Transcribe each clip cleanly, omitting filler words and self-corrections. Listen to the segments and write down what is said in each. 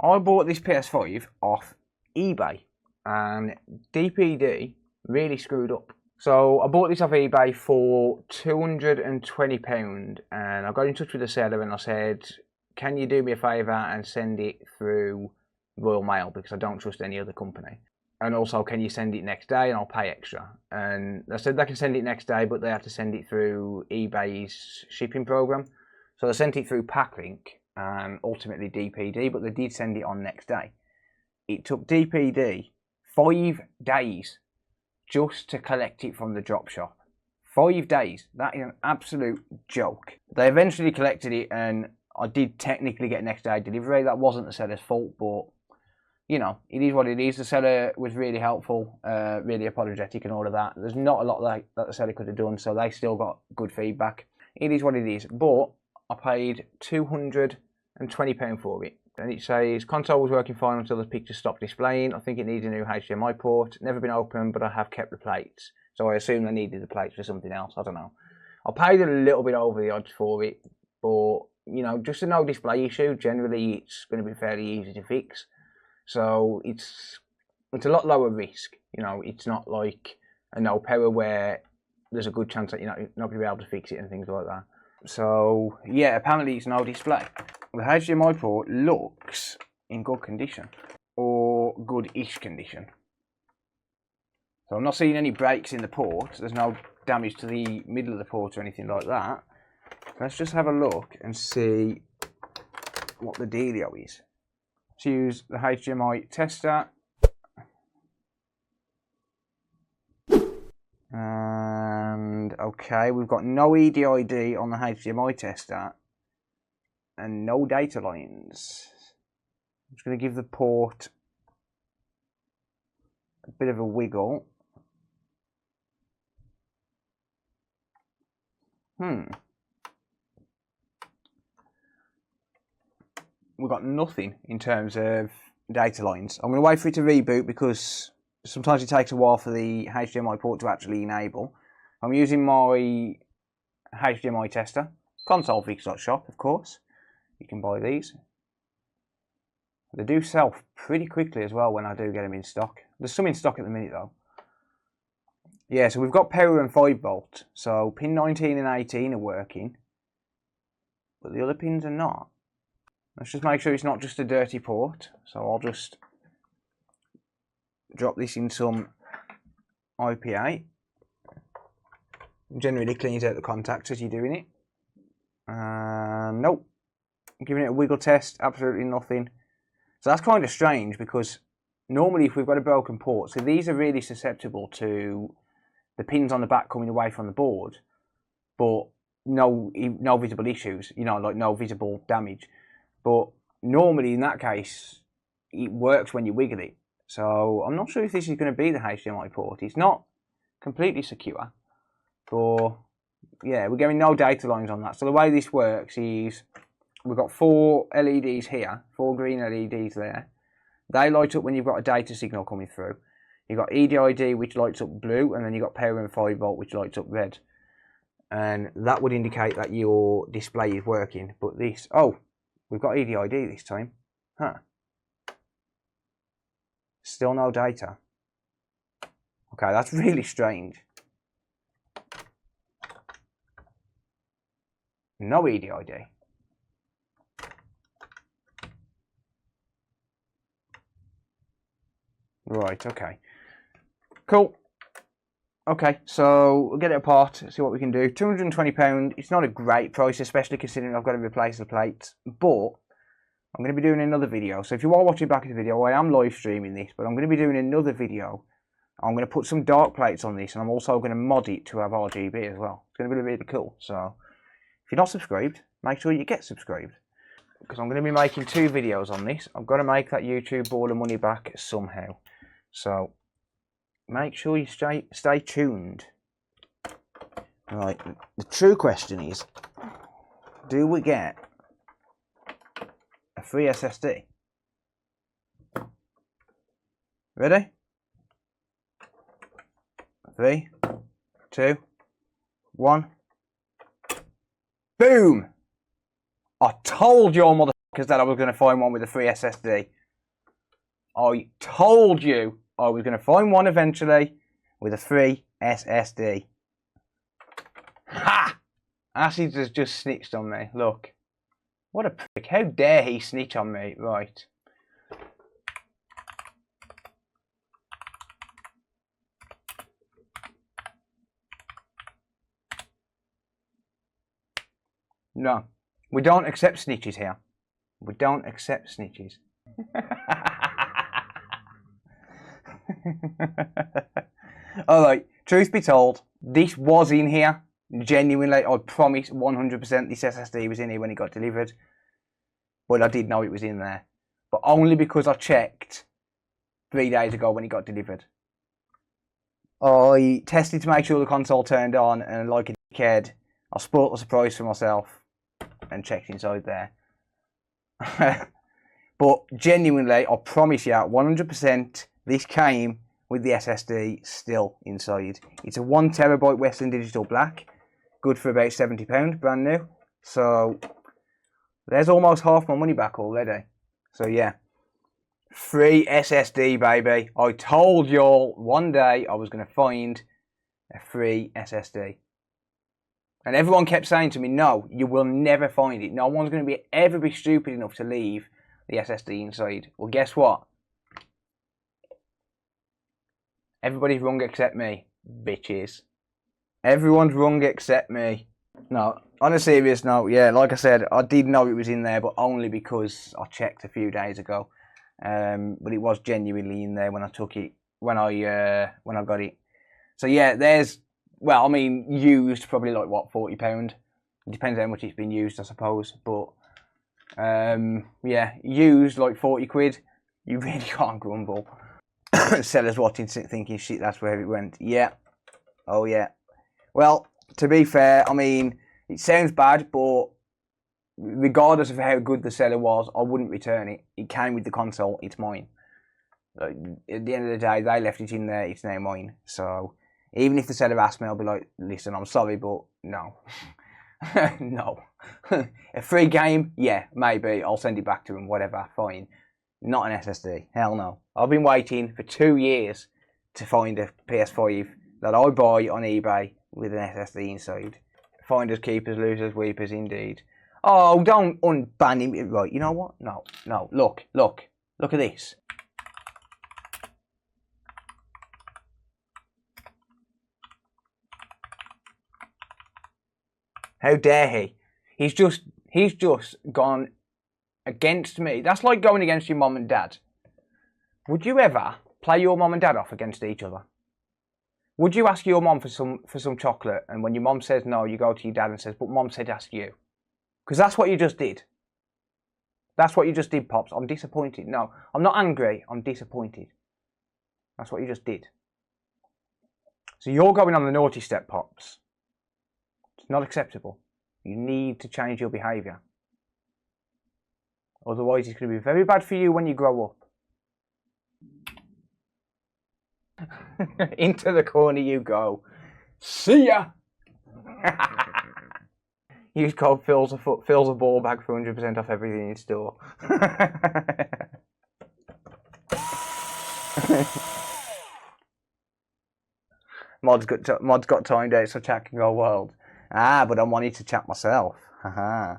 I bought this PS5 off eBay and DPD really screwed up. So I bought this off eBay for £220 and I got in touch with the seller and I said, can you do me a favour and send it through Royal Mail because I don't trust any other company. And also, can you send it next day and I'll pay extra? And they said they can send it next day, but they have to send it through eBay's shipping program. So they sent it through Packlink and ultimately DPD, but they did send it on next day. It took DPD 5 days just to collect it from the drop shop. 5 days. That is an absolute joke. They eventually collected it and I did technically get next day delivery. That wasn't the seller's fault, but you know, it is what it is. The seller was really helpful, really apologetic and all of that. There's not a lot that the seller could have done, so they still got good feedback. It is what it is, but I paid £220 for it. And it says, console was working fine until the picture stopped displaying. I think it needs a new HDMI port. Never been opened, but I have kept the plates. So I assume they needed the plates for something else. I don't know. I paid a little bit over the odds for it, but, you know, just a no display issue. Generally, it's going to be fairly easy to fix. So it's a lot lower risk, you know. It's not like a no power where there's a good chance that you're not going to be able to fix it and things like that. So yeah, apparently it's no display. The HDMI port looks in good condition, or good-ish condition. So I'm not seeing any breaks in the port. There's no damage to the middle of the port or anything like that. Let's just have a look and see what the dealio is. To use the HDMI tester, and okay, we've got no EDID on the HDMI tester and no data lines. I'm just going to give the port a bit of a wiggle. We've got nothing in terms of data lines. I'm going to wait for it to reboot because sometimes it takes a while for the HDMI port to actually enable. I'm using my HDMI tester, consolefix.shop, of course. You can buy these. They do sell pretty quickly as well when I do get them in stock. There's some in stock at the minute though. Yeah, so we've got power and 5 volt. So pin 19 and 18 are working, but the other pins are not. Let's just make sure it's not just a dirty port. So I'll just drop this in some IPA. Generally cleans out the contacts as you're doing it. Nope. Giving it a wiggle test, absolutely nothing. So that's kind of strange because normally if we've got a broken port, so these are really susceptible to the pins on the back coming away from the board, but no visible issues, you know, like no visible damage. But normally in that case, it works when you wiggle it. So I'm not sure if this is going to be the HDMI port. It's not completely secure, but yeah, we're getting no data lines on that. So the way this works is we've got 4 LEDs here, 4 green LEDs there. They light up when you've got a data signal coming through. You've got EDID, which lights up blue, and then you've got power and 5 volt, which lights up red. And that would indicate that your display is working. But this, oh, we've got EDID this time. Huh. Still no data. Okay, that's really strange. No EDID. Right, okay. Cool. Okay, so we'll get it apart, see what we can do. £220, it's not a great price, especially considering I've got to replace the plates, but I'm going to be doing another video. So if you are watching back at the video, I am live streaming this, but I'm going to be doing another video. I'm going to put some dark plates on this, and I'm also going to mod it to have RGB as well. It's going to be really cool. So if you're not subscribed, make sure you get subscribed, because I'm going to be making 2 videos on this. I've got to make that YouTube ball of money back somehow. So make sure you stay tuned. Right, the true question is, do we get a free SSD? Ready? 3, 2, 1. Boom! I told your mother because that I was going to find one with a free SSD. I told you I was going to find one eventually with a free SSD. Ha! Acid has just snitched on me. Look. What a prick. How dare he snitch on me? Right. No. We don't accept snitches here. We don't accept snitches. Alright, truth be told, this was in here. Genuinely, I promise 100% this SSD was in here when it got delivered. But I did know it was in there. But only because I checked 3 days ago when it got delivered. I tested to make sure the console turned on, and like a dickhead, I spoiled the surprise for myself and checked inside there. But genuinely, I promise you, 100%, this came with the SSD still inside. It's a 1TB Western Digital Black, good for about £70, brand new. So there's almost half my money back already. So yeah, free SSD, baby. I told y'all one day I was going to find a free SSD. And everyone kept saying to me, no, you will never find it. No one's going to ever be stupid enough to leave the SSD inside. Well, guess what? Everybody's wrong except me, bitches. Everyone's wrong except me. No, on a serious note, yeah, like I said, I did know it was in there, but only because I checked a few days ago. But it was genuinely in there when I took it, when I got it. So yeah, there's, well, I mean, used probably like what, £40. It depends how much it's been used, I suppose. But yeah, used like 40 quid. You really can't grumble. Sellers watching, thinking, shit, that's where it went. Yeah. Oh yeah. Well, to be fair, I mean, it sounds bad, but regardless of how good the seller was, I wouldn't return it. It came with the console. It's mine. Like, at the end of the day, they left it in there. It's now mine. So even if the seller asked me, I'll be like, listen, I'm sorry, but no. No. A free game? Yeah, maybe. I'll send it back to them, whatever, fine. Not an SSD. Hell no. I've been waiting for 2 years to find a PS5 that I buy on eBay with an SSD inside. Finders, keepers, losers, weepers, indeed. Oh, don't unban him. Right, you know what? No, no. Look at this. How dare he? He's just gone against me. That's like going against your mum and dad. Would you ever play your mum and dad off against each other? Would you ask your mum for some chocolate, and when your mum says no, you go to your dad and says, but mum said ask you? Because that's what you just did. That's what you just did, Pops. I'm disappointed. No, I'm not angry. I'm disappointed. That's what you just did. So you're going on the naughty step, Pops. It's not acceptable. You need to change your behaviour. Otherwise, it's going to be very bad for you when you grow up. Into the corner you go. See ya! Use code fills a ball bag for 100% off everything in store. Mod's got timed out so chat can go wild. Ah, but I wanted to chat myself. Haha.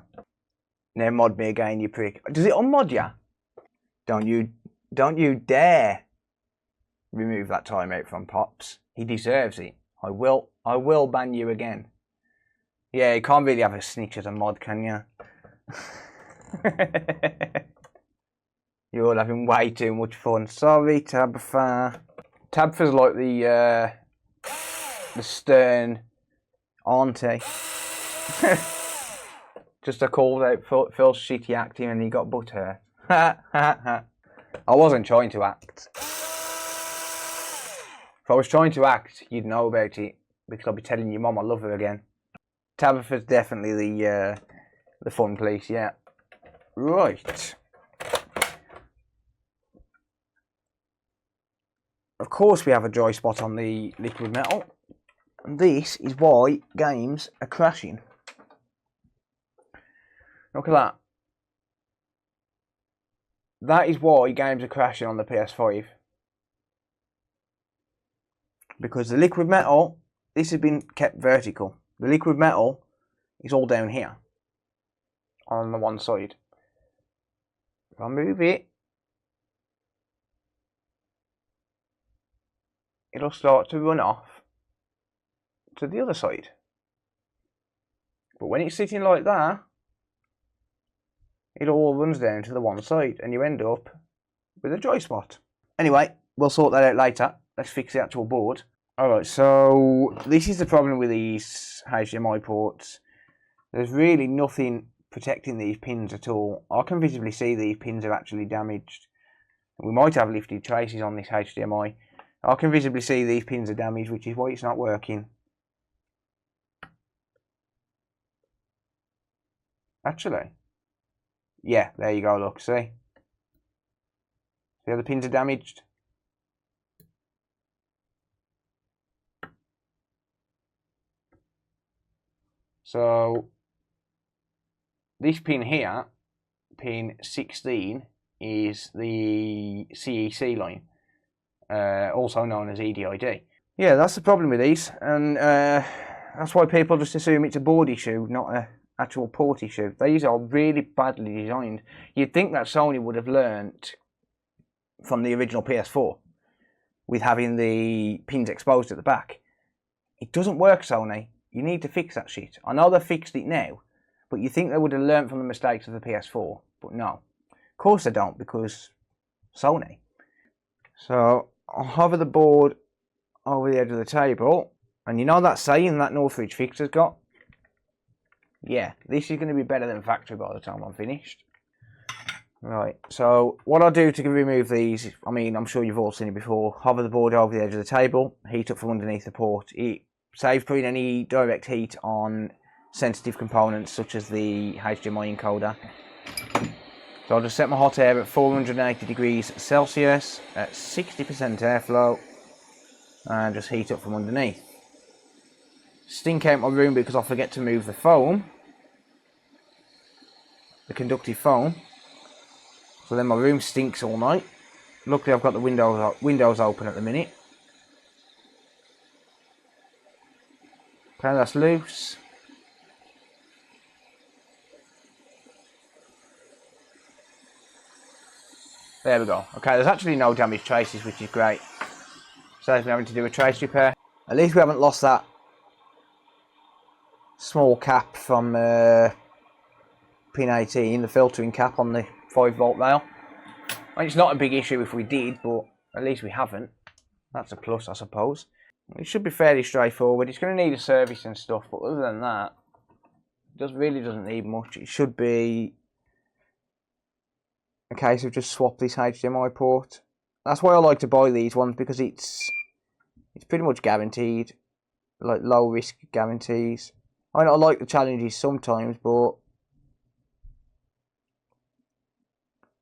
Now mod me again, you prick. Does it unmod ya? Don't you dare remove that timeout from Pops. He deserves it. I will ban you again. Yeah, you can't really have a snitch as a mod, can you? You're all having way too much fun. Sorry, Tabitha. Tabitha's like the stern auntie. Just I called out Phil's shitty acting and he got butt hurt. I wasn't trying to act. If I was trying to act, you'd know about it because I'll be telling your mum I love her again. Tabitha's definitely the fun police, yeah. Right. Of course we have a dry spot on the liquid metal. And this is why games are crashing. Look at that. that is why games are crashing on the PS5. Because the liquid metal, this has been kept vertical. The liquid metal is all down here on the one side. If I move it, it'll start to run off to the other side. But when it's sitting like that, it all runs down to the one side and you end up with a dry spot. Anyway, we'll sort that out later. Let's fix the actual board. Alright, so this is the problem with these HDMI ports. There's really nothing protecting these pins at all. I can visibly see these pins are actually damaged. We might have lifted traces on this HDMI. I can visibly see these pins are damaged, which is why it's not working. Actually, yeah, there you go, look, see? The other pins are damaged. So, this pin here, pin 16, is the CEC line, also known as EDID. Yeah, that's the problem with these, and that's why people just assume it's a board issue, not an actual port issue. These are really badly designed. You'd think that Sony would have learnt from the original PS4 with having the pins exposed at the back. It doesn't work, Sony. You need to fix that shit. I know they've fixed it now, but you think they would have learnt from the mistakes of the PS4, but no. Of course they don't, because Sony. So I'll hover the board over the edge of the table, and you know that saying that Northridge Fixer's got? Yeah, this is going to be better than factory by the time I'm finished. Right, so what I'll do to remove these, I mean, I'm sure you've all seen it before, hover the board over the edge of the table, heat up from underneath the port. It saves putting any direct heat on sensitive components such as the HDMI encoder. So I'll just set my hot air at 480 degrees Celsius at 60% airflow and just heat up from underneath. Stink out my room because I forget to move the foam, the conductive foam, so then my room stinks all night. Luckily I've got the windows open at the minute. Okay, that's loose. There we go. Okay, there's actually no damage traces, which is great. Saves me having to do a trace repair. At least we haven't lost that small cap from pin 18, the filtering cap on the 5-volt rail. I mean, it's not a big issue if we did, but at least we haven't. That's a plus, I suppose. It should be fairly straightforward. It's going to need a service and stuff, but other than that, it really doesn't need much. It should be a case of just swap this HDMI port. That's why I like to buy these ones, because it's pretty much guaranteed, like low risk guarantees. I like the challenges sometimes, but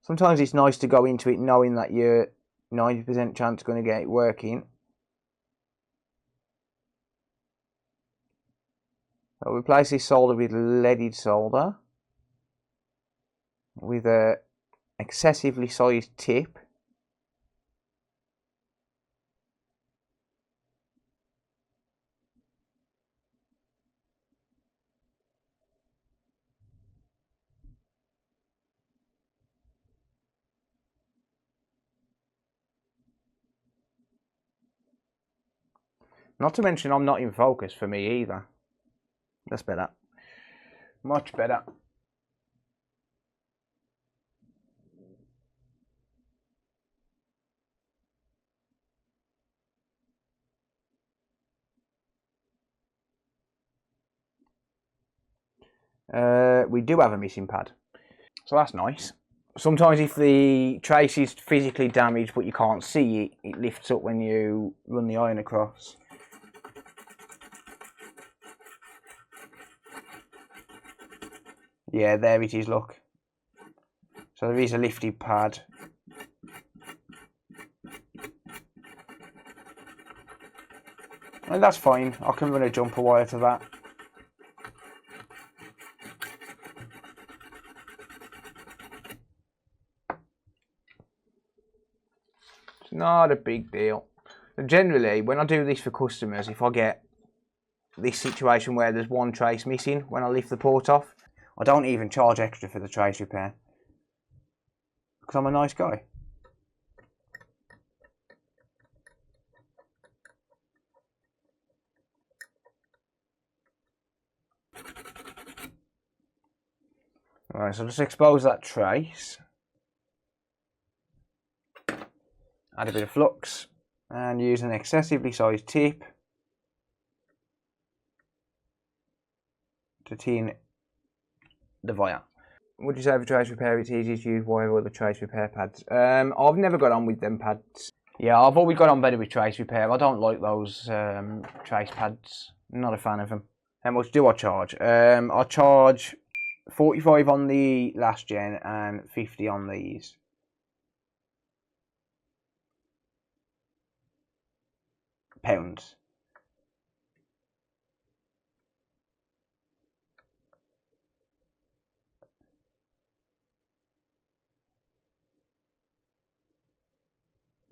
sometimes it's nice to go into it knowing that you're 90% chance going to get it working. I'll replace this solder with leaded solder with a excessively sized tip. Not to mention I'm not in focus for me either. That's better. Much better. We do have a missing pad, so that's nice. Sometimes if the trace is physically damaged but you can't see it, it lifts up when you run the iron across. Yeah, there it is, look. So there is a lifted pad. And that's fine, I can run a jumper wire to that. Not a big deal. Generally, when I do this for customers, if I get this situation where there's one trace missing when I lift the port off, I don't even charge extra for the trace repair. Because I'm a nice guy. Alright, so just expose that trace. Add a bit of flux. And use an excessively sized tip to tin the wire. Would you say for trace repair it's easy to use wire or the trace repair pads? I've never got on with them pads. Yeah, I've always got on better with trace repair. I don't like those trace pads. Not a fan of them. How much do I charge? I charge 45 on the last gen and 50 on these. Pounds.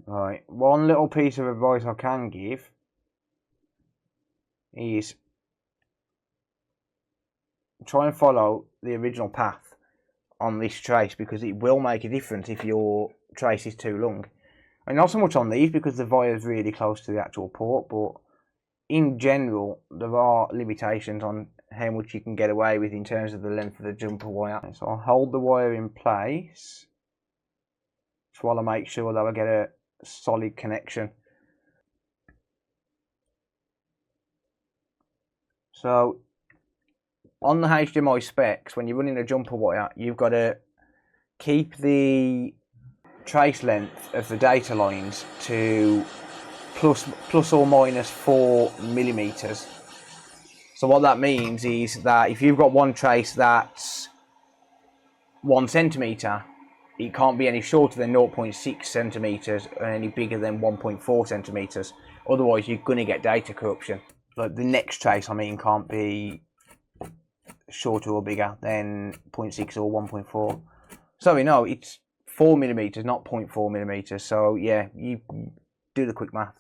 Right, one little piece of advice I can give is try and follow the original path on this trace, because it will make a difference if your trace is too long. And not so much on these because the wire is really close to the actual port, but in general there are limitations on how much you can get away with in terms of the length of the jumper wire. So I'll hold the wire in place just while I make sure that I get a solid connection. So on the HDMI specs, when you're running a jumper wire, you've got to keep the trace length of the data lines to plus or minus 4 millimeters. So what that means is that if you've got one trace that's 1 centimeter, it can't be any shorter than 0.6 centimeters and any bigger than 1.4 centimeters. Otherwise, you're going to get data corruption. Like the next trace, I mean, can't be shorter or bigger than 0.6 or 1.4. Sorry, no, it's 4 millimeters, not 0.4 millimeters. So yeah, you do the quick math.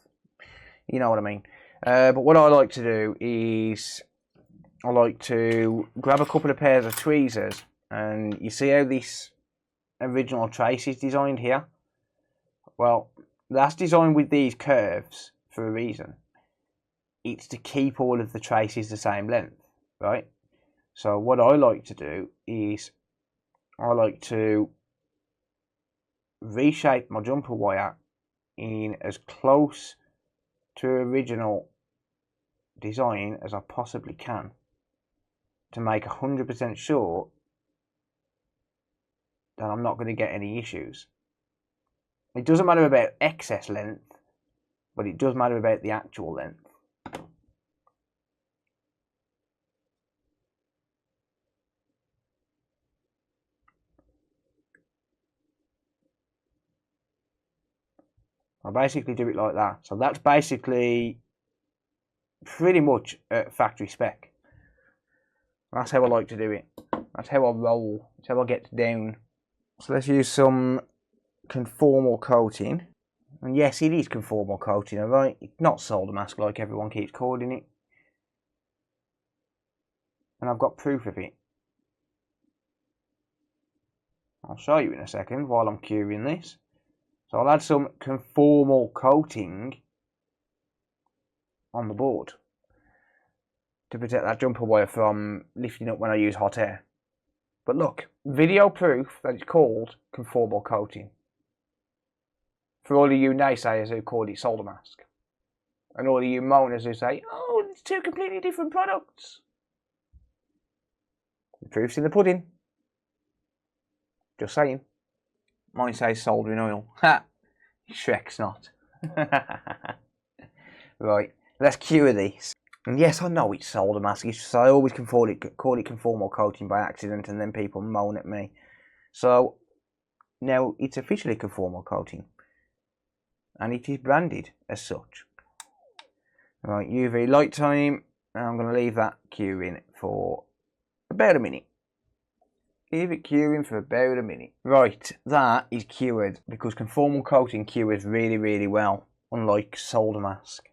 You know what I mean. But what I like to do is I like to grab a couple of pairs of tweezers, and you see how this original trace is designed here? Well, that's designed with these curves for a reason. It's to keep all of the traces the same length, right? So what I like to do is I like to reshape my jumper wire in as close to original design as I possibly can to make 100% sure that I'm not going to get any issues. It doesn't matter about excess length, but it does matter about the actual length. I basically do it like that. So that's basically pretty much factory spec. That's how I like to do it. That's how I roll. That's how I get down. So let's use some conformal coating. And yes, it is conformal coating, alright? It's not solder mask like everyone keeps calling it. And I've got proof of it. I'll show you in a second while I'm curing this. So I'll add some conformal coating on the board to protect that jumper wire from lifting up when I use hot air. But look, video proof that it's called conformal coating. For all of you naysayers who call it solder mask. And all of you moaners who say, oh, it's two completely different products. The proof's in the pudding. Just saying. Mine says soldering oil. Ha! Shrek's not. Right, let's cure these. And yes, I know it's solder mask. It's just I always call it conformal coating by accident, and then people moan at me. So now it's officially conformal coating, and it is branded as such. Right, UV light time. And I'm going to leave that curing for about a minute. Leave it curing for about a minute. Right, that is cured because conformal coating cures really, really well, unlike solder mask.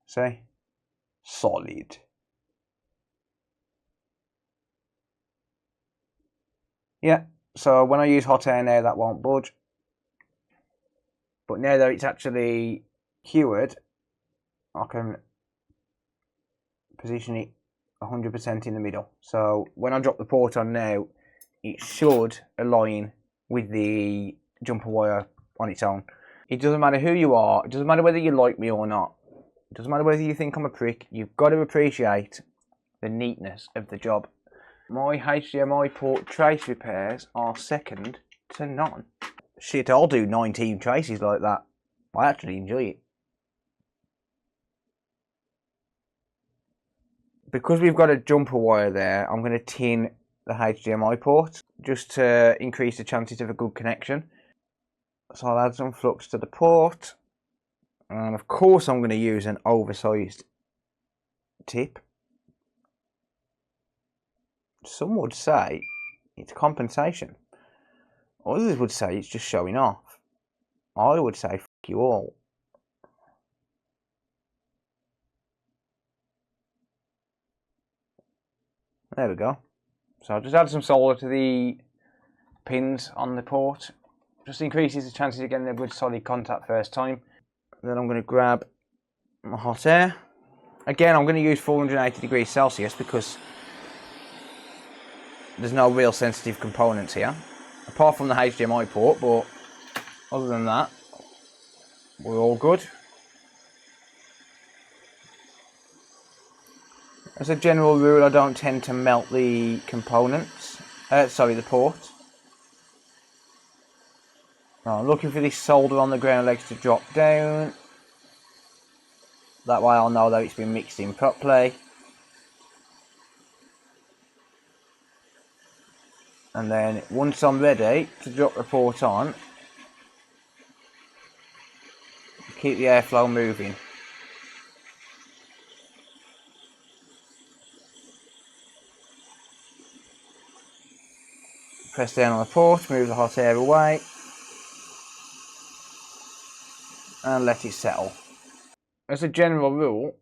See? Solid. Yeah, so when I use hot air now, that won't budge. But now that it's actually cured, I can position it 100% in the middle. So when I drop the port on now, it should align with the jumper wire on its own. It doesn't matter who you are, it doesn't matter whether you like me or not, it doesn't matter whether you think I'm a prick, you've got to appreciate the neatness of the job. My HDMI port trace repairs are second to none. Shit, I'll do 19 traces like that. I actually enjoy it. Because we've got a jumper wire there, I'm going to tin the HDMI port just to increase the chances of a good connection. So I'll add some flux to the port, and of course I'm going to use an oversized tip. Some would say it's compensation. Others would say it's just showing off. I would say fuck you all. There we go. So I'll just add some solder to the pins on the port. Just increases the chances of getting a good solid contact first time. Then I'm going to grab my hot air. Again, I'm going to use 480 degrees Celsius because there's no real sensitive components here, apart from the HDMI port, but other than that, we're all good. As a general rule, I don't tend to melt the components, the port. Now, I'm looking for this solder on the ground legs to drop down. That way I'll know that it's been mixed in properly. And then once I'm ready to drop the port on, keep the airflow moving. Press down on the port, move the hot air away, and let it settle. As a general rule,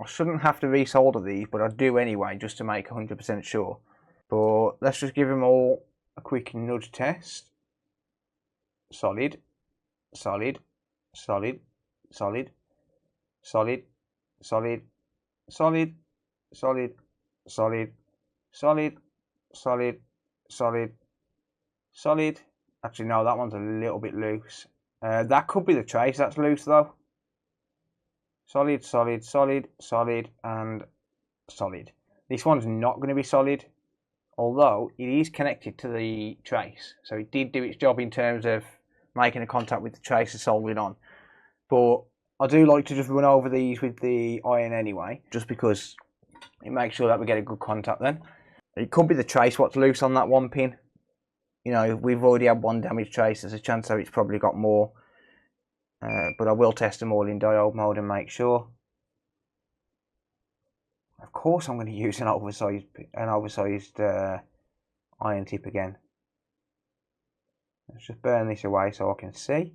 I shouldn't have to resolder these, but I do anyway, just to make 100% sure. But let's just give them all a quick nudge test. Solid, solid, solid, solid, solid, solid, solid, solid, solid, solid, solid, solid, solid. Actually, no, that one's a little bit loose. That could be the trace that's loose though. Solid, solid, solid, solid, and solid. This one's not going to be solid, although it is connected to the trace. So it did do its job in terms of making a contact with the trace and soldering on. But I do like to just run over these with the iron anyway, just because it makes sure that we get a good contact then. It could be the trace what's loose on that one pin. You know, we've already had one damaged trace. There's a chance that it's probably got more. But I will test them all in diode mode and make sure. Of course I'm going to use an oversized iron tip again. Let's just burn this away so I can see.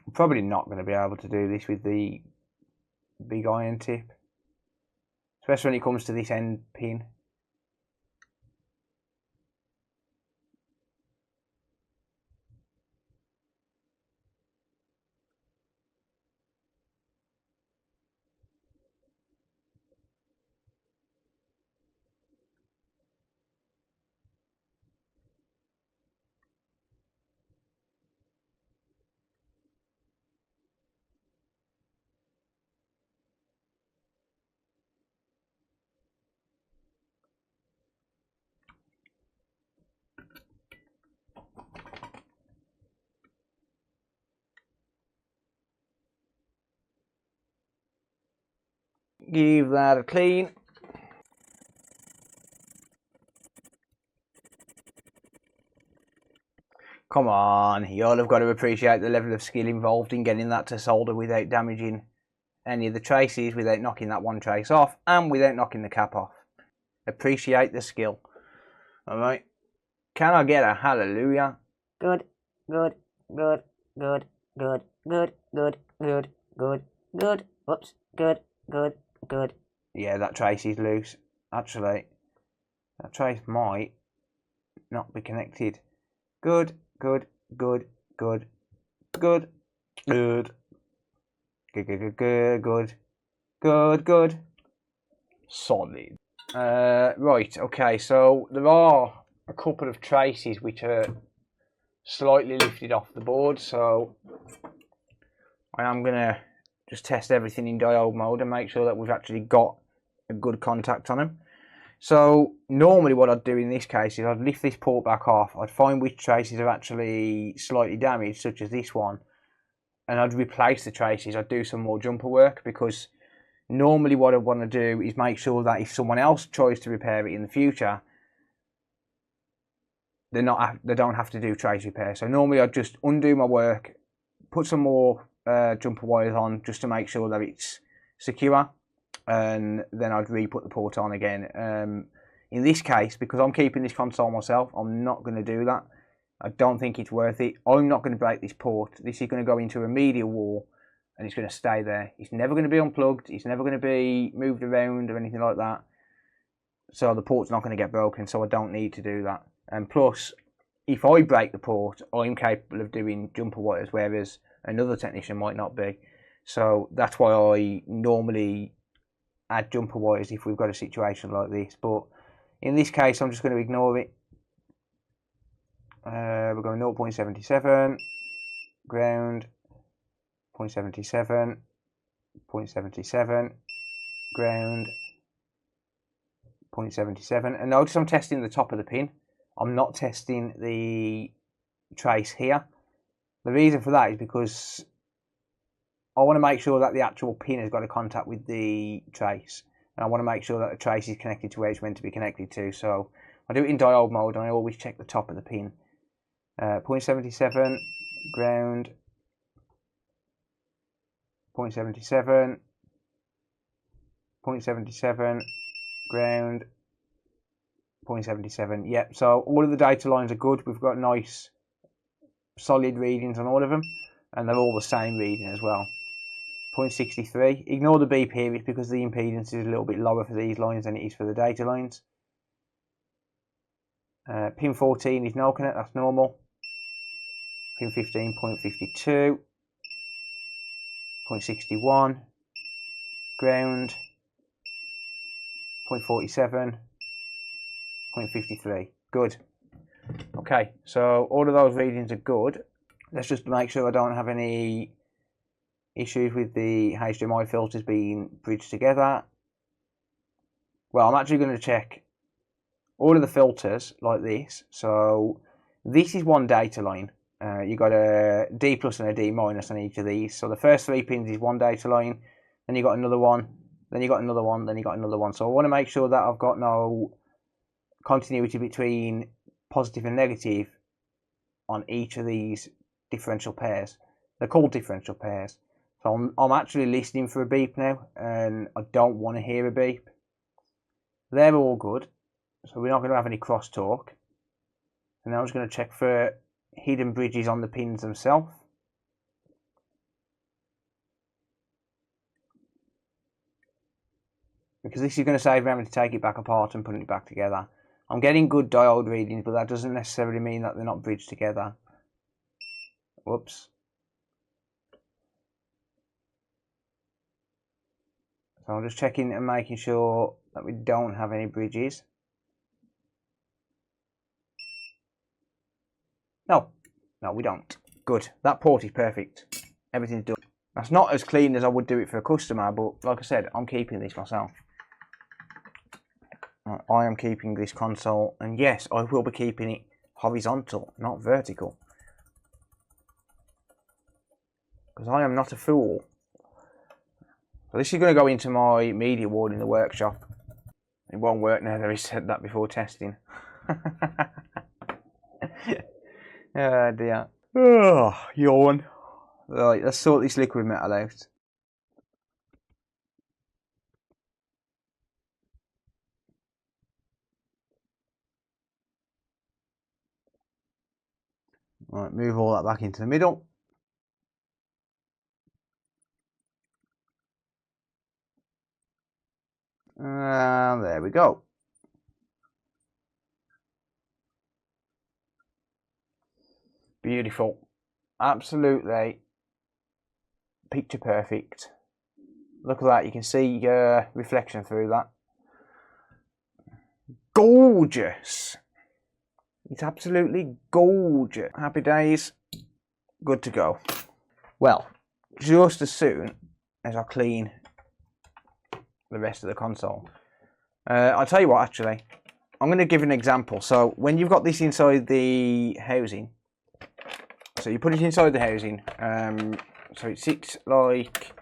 I'm probably not going to be able to do this with the big iron tip, especially when it comes to this end pin. Give that a clean. Come on, you all have got to appreciate the level of skill involved in getting that to solder without damaging any of the traces, without knocking that one trace off, and without knocking the cap off. Appreciate the skill. Alright. Can I get a hallelujah? Good, good, good, good, good, good, good, good, good, good. Whoops, good, good, good. Yeah, that trace is loose. Actually, that trace might not be connected. Good, good, good, good, good, good, good, good, good, good, good, good. Solid. Right, okay, so there are a couple of traces which are slightly lifted off the board, so I am going to just test everything in diode mode and make sure that we've actually got a good contact on them. So normally what I'd do in this case is I'd lift this port back off, I'd find which traces are actually slightly damaged, such as this one, and I'd replace the traces. I'd do some more jumper work, because normally what I want to do is make sure that if someone else tries to repair it in the future, they don't have to do trace repair. So normally I'd just undo my work, put some more jumper wires on just to make sure that it's secure, and then I'd re-put the port on again. In this case, because I'm keeping this console myself, I'm not going to do that. I don't think it's worth it. I'm not going to break this port. This is going to go into a media wall and it's going to stay there. It's never going to be unplugged. It's never going to be moved around or anything like that. So the port's not going to get broken, so I don't need to do that. And plus, if I break the port, I'm capable of doing jumper wires, whereas another technician might not be. So that's why I normally add jumper wires if we've got a situation like this. But in this case, I'm just going to ignore it. We're going 0.77, ground, 0.77, 0.77, ground, 0.77. And notice I'm testing the top of the pin. I'm not testing the trace here. The reason for that is because I want to make sure that the actual pin has got a contact with the trace, and I want to make sure that the trace is connected to where it's meant to be connected to. So I do it in diode mode, and I always check the top of the pin. 0.77, ground, 0.77, 0.77, ground, 0.77. Yep, so all of the data lines are good. We've got nice solid readings on all of them, and they're all the same reading as well. 0.63. Ignore the beep here, it's because the impedance is a little bit lower for these lines than it is for the data lines. Pin 14 is no connect, that's normal. Pin 15, 0.52. 0.61. Ground. 0.47. 0.53. Good. Okay, so all of those readings are good. Let's just make sure I don't have any issues with the HDMI filters being bridged together. Well, I'm actually going to check all of the filters like this. So this is one data line. You've got a D plus and a D minus on each of these. So the first 3 pins is one data line, then you got another one, then you got another one, then you got another one. So I want to make sure that I've got no continuity between positive and negative on each of these differential pairs. They're called differential pairs. So I'm actually listening for a beep now, and I don't want to hear a beep. They're all good, so we're not going to have any crosstalk. And now I'm just going to check for hidden bridges on the pins themselves. Because this is going to save me having to take it back apart and put it back together. I'm getting good diode readings, but that doesn't necessarily mean that they're not bridged together. Whoops. So I'm just checking and making sure that we don't have any bridges. No, we don't. Good. That port is perfect. Everything's done. That's not as clean as I would do it for a customer, but like I said, I'm keeping this myself. I am keeping this console, and yes, I will be keeping it horizontal, not vertical. Because I am not a fool. So this is going to go into my media ward in the workshop. It won't work now that I said that before testing. Oh dear. Oh, yawn. Right, let's sort this liquid metal out. Right, move all that back into the middle. And there we go. Beautiful. Absolutely picture perfect. Look at that, you can see reflection through that. Gorgeous. It's absolutely gorgeous. Happy days. Good to go. Well, just as soon as I clean the rest of the console, I'll tell you what, actually, I'm going to give an example. So when you've got this inside the housing, so you put it inside the housing, so it sits like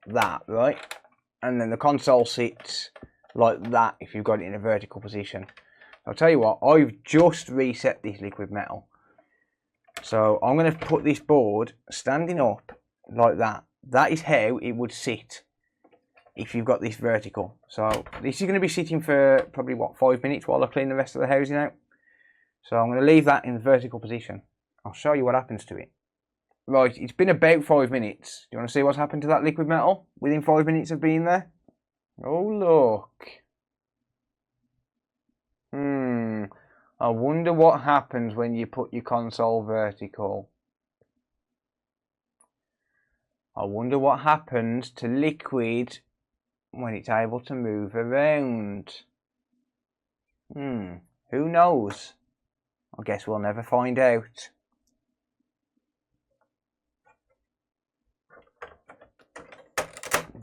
that, right? And then the console sits like that if you've got it in a vertical position. I'll tell you what, I've just reset this liquid metal. So I'm going to put this board standing up like that. That is how it would sit if you've got this vertical. So this is going to be sitting for probably, what, 5 minutes while I clean the rest of the housing out. So I'm going to leave that in the vertical position. I'll show you what happens to it. Right, it's been about 5 minutes. Do you want to see what's happened to that liquid metal within 5 minutes of being there? Oh, look. I wonder what happens when you put your console vertical. I wonder what happens to liquid when it's able to move around. Who knows? I guess we'll never find out.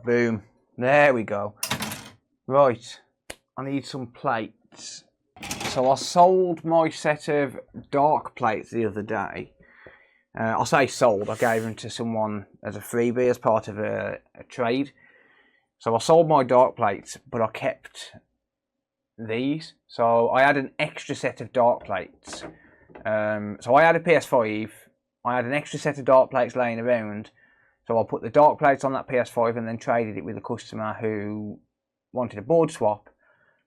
Boom. There we go. Right. I need some plates. So I sold my set of dark plates the other day. I'll say sold. I gave them to someone as a freebie as part of a trade. So I sold my dark plates, but I kept these. So I had an extra set of dark plates. So I had a PS5. I had an extra set of dark plates laying around. So I put the dark plates on that PS5 and then traded it with a customer who wanted a board swap.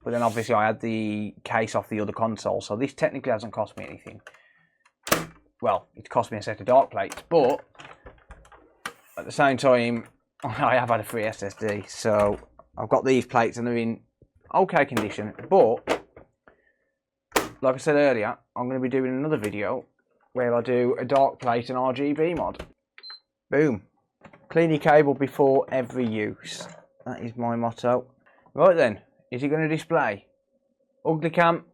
But then obviously I had the case off the other console. So this technically hasn't cost me anything. Well, it's cost me a set of dark plates. But at the same time, I have had a free SSD. So I've got these plates and they're in okay condition. But like I said earlier, I'm going to be doing another video where I do a dark plate and RGB mod. Boom. Clean your cable before every use. That is my motto. Right then, is it going to display? Ugly cam.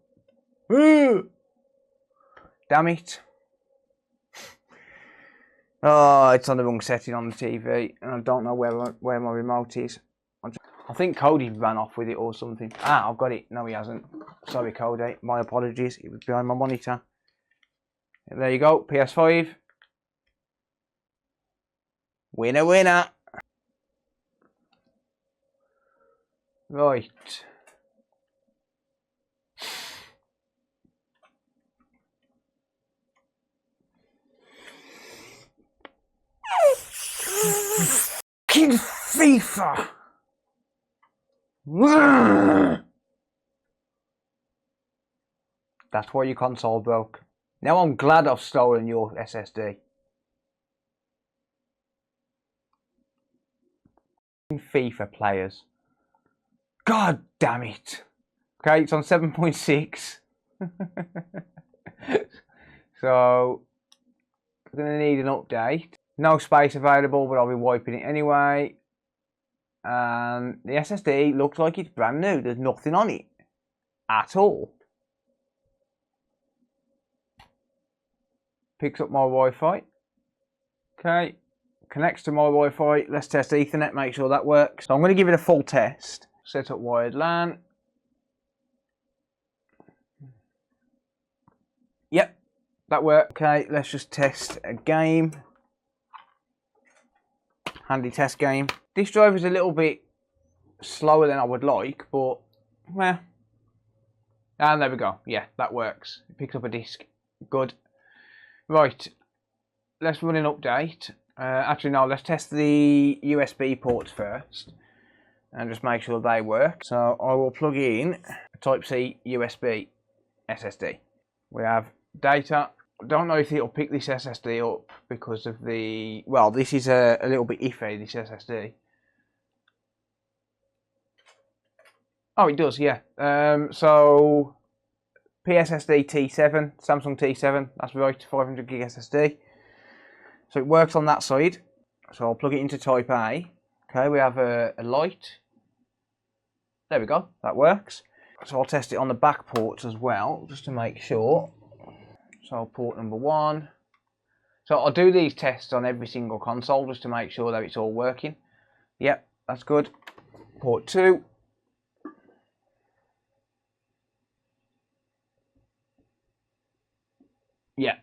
Damn it. Oh, it's on the wrong setting on the TV, and I don't know where my remote is. I think Cody ran off with it or something. Ah, I've got it. No, he hasn't. Sorry, Cody. My apologies. It was behind my monitor. There you go. PS5. Winner, winner. Right. Fucking FIFA. That's why your console broke. Now I'm glad I've stolen your SSD. FIFA players. God damn it. Okay, it's on 7.6. So, I'm going to need an update. No space available, but I'll be wiping it anyway. And the SSD looks like it's brand new. There's nothing on it at all. Picks up my Wi-Fi. Okay, connects to my Wi-Fi. Let's test Ethernet, make sure that works. So I'm going to give it a full test. Set up wired LAN. Yep, that worked. Okay, let's just test a game. handy test game. This drive is a little bit slower than I would like, but well, and there we go. Yeah, that works. It picks up a disc. Good. Right, let's run an update. Actually, no, let's test the USB ports first and just make sure they work. So I will plug in a Type-C USB SSD. We have data. I don't know if it'll pick this SSD up because of the... Well, this is a little bit iffy, this SSD. Oh, it does, yeah. So PSSD T7, Samsung T7, that's right, 500 gig SSD. So it works on that side. So I'll plug it into Type A. Okay, we have a light. There we go, that works. So I'll test it on the back ports as well, just to make sure. So port number 1. So I'll do these tests on every single console just to make sure that it's all working. Yep, that's good. Port 2. Yeah,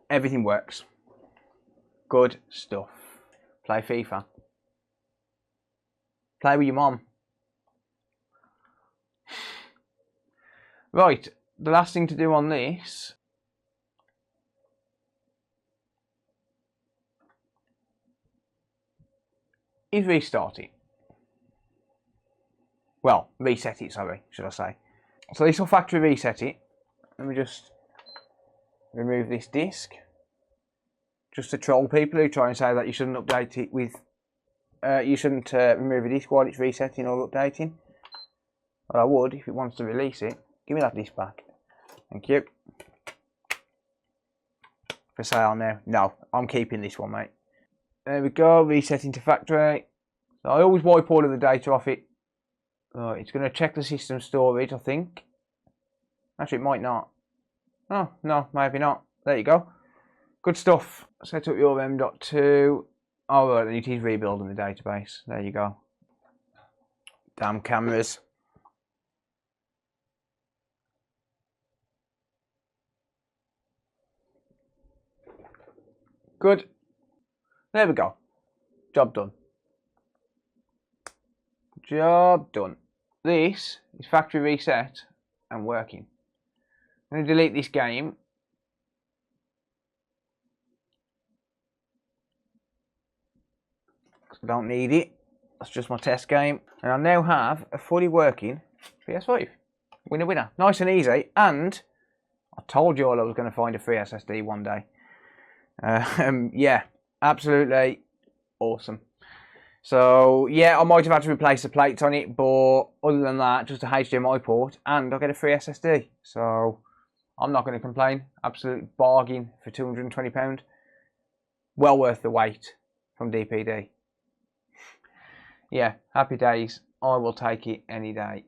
everything works. Good stuff. Play FIFA. Play with your mom. Right, the last thing to do on this is restart it. Well, reset it, sorry, should I say. So this will factory reset it. Let me just remove this disk. Just to troll people who try and say that you shouldn't update it with... you shouldn't remove a disk while it's resetting or updating. But I would if it wants to release it. Give me that disk back. Thank you. For sale now. No, I'm keeping this one, mate. There we go, resetting to factory. So I always wipe all of the data off it. It's going to check the system storage, I think. Actually, it might not. Oh, no, maybe not. There you go. Good stuff. Set up your M.2. Oh, right, it is rebuilding the database. There you go. Damn cameras. Good. There we go. Job done. Job done. This is factory reset and working. I'm going to delete this game. Because I don't need it. That's just my test game. And I now have a fully working PS5. Winner, winner. Nice and easy. And I told you all I was going to find a free SSD one day. Yeah, absolutely awesome. So yeah, I might have had to replace the plates on it, but other than that, just a HDMI port, and I get a free SSD. So I'm not going to complain. Absolute bargain for £220. Well worth the wait from DPD. Yeah, happy days. I will take it any day.